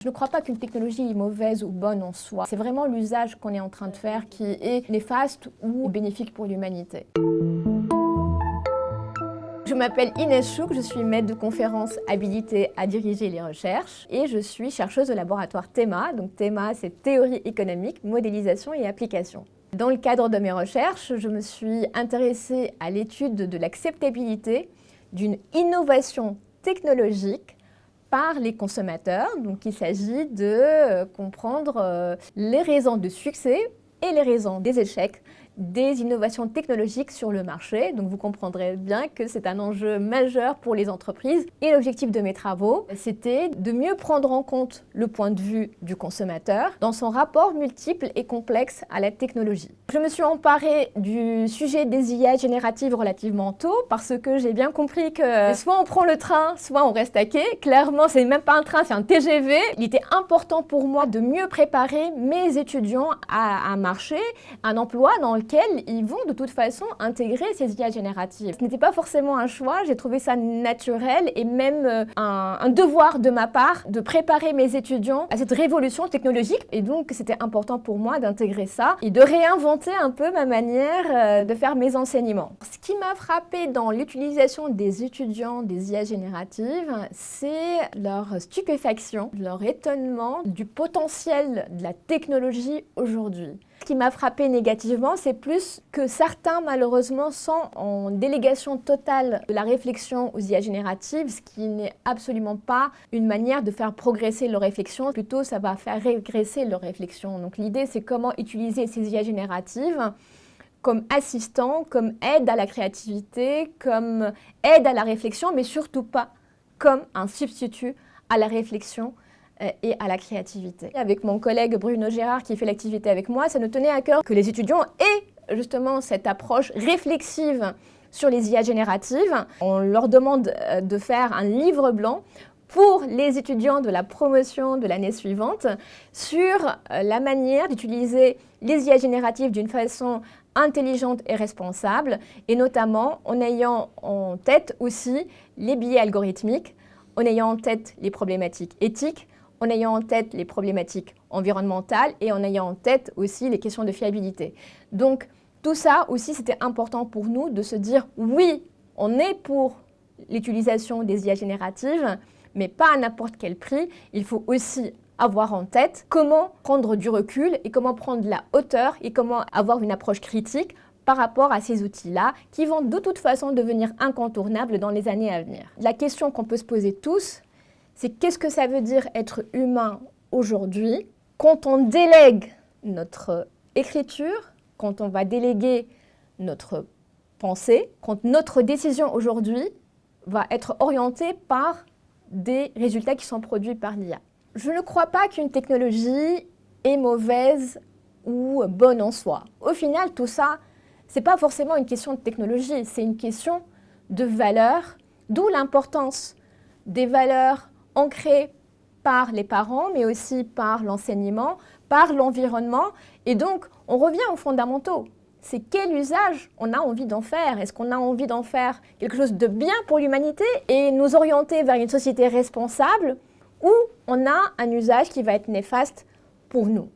Je ne crois pas qu'une technologie est mauvaise ou bonne en soi. C'est vraiment l'usage qu'on est en train de faire qui est néfaste ou bénéfique pour l'humanité. Je m'appelle Inès Chouk, je suis maître de conférence habilitée à diriger les recherches et je suis chercheuse au laboratoire THEMA. Donc THEMA, c'est théorie économique, modélisation et application. Dans le cadre de mes recherches, je me suis intéressée à l'étude de l'acceptabilité d'une innovation technologique par les consommateurs. Donc il s'agit de comprendre les raisons de succès et les raisons des échecs des innovations technologiques sur le marché. Donc vous comprendrez bien que c'est un enjeu majeur pour les entreprises. Et l'objectif de mes travaux, c'était de mieux prendre en compte le point de vue du consommateur dans son rapport multiple et complexe à la technologie. Je me suis emparée du sujet des IA génératives relativement tôt parce que j'ai bien compris que soit on prend le train, soit on reste à quai. Clairement, c'est même pas un train, c'est un TGV. Il était important pour moi de mieux préparer mes étudiants à un marché, un emploi dans lequel ils vont de toute façon intégrer ces IA génératives. Ce n'était pas forcément un choix, j'ai trouvé ça naturel et même un devoir de ma part de préparer mes étudiants à cette révolution technologique. Et donc c'était important pour moi d'intégrer ça et de réinventer un peu ma manière de faire mes enseignements. Ce qui m'a frappé dans l'utilisation des étudiants des IA génératives, c'est leur stupéfaction, leur étonnement du potentiel de la technologie aujourd'hui. Ce qui m'a frappé négativement, c'est plus que certains, malheureusement, sont en délégation totale de la réflexion aux IA génératives, ce qui n'est absolument pas une manière de faire progresser leur réflexion, plutôt ça va faire régresser leur réflexion. Donc l'idée, c'est comment utiliser ces IA génératives comme assistant, comme aide à la créativité, comme aide à la réflexion, mais surtout pas comme un substitut à la réflexion et à la créativité. Avec mon collègue Bruno Gérard qui fait l'activité avec moi, ça nous tenait à cœur que les étudiants aient justement cette approche réflexive sur les IA génératives. On leur demande de faire un livre blanc pour les étudiants de la promotion de l'année suivante sur la manière d'utiliser les IA génératives d'une façon intelligente et responsable, et notamment en ayant en tête aussi les biais algorithmiques, en ayant en tête les problématiques éthiques, en ayant en tête les problématiques environnementales et en ayant en tête aussi les questions de fiabilité. Donc tout ça aussi, c'était important pour nous de se dire oui, on est pour l'utilisation des IA génératives, mais pas à n'importe quel prix. Il faut aussi avoir en tête comment prendre du recul et comment prendre de la hauteur et comment avoir une approche critique par rapport à ces outils-là qui vont de toute façon devenir incontournables dans les années à venir. La question qu'on peut se poser tous, c'est qu'est-ce que ça veut dire être humain aujourd'hui quand on délègue notre écriture, quand on va déléguer notre pensée, quand notre décision aujourd'hui va être orientée par des résultats qui sont produits par l'IA. Je ne crois pas qu'une technologie est mauvaise ou bonne en soi. Au final, tout ça, c'est pas forcément une question de technologie, c'est une question de valeurs, d'où l'importance des valeurs ancrées par les parents, mais aussi par l'enseignement, par l'environnement. Et donc, on revient aux fondamentaux. C'est quel usage on a envie d'en faire? Est-ce qu'on a envie d'en faire quelque chose de bien pour l'humanité et nous orienter vers une société responsable, ou on a un usage qui va être néfaste pour nous?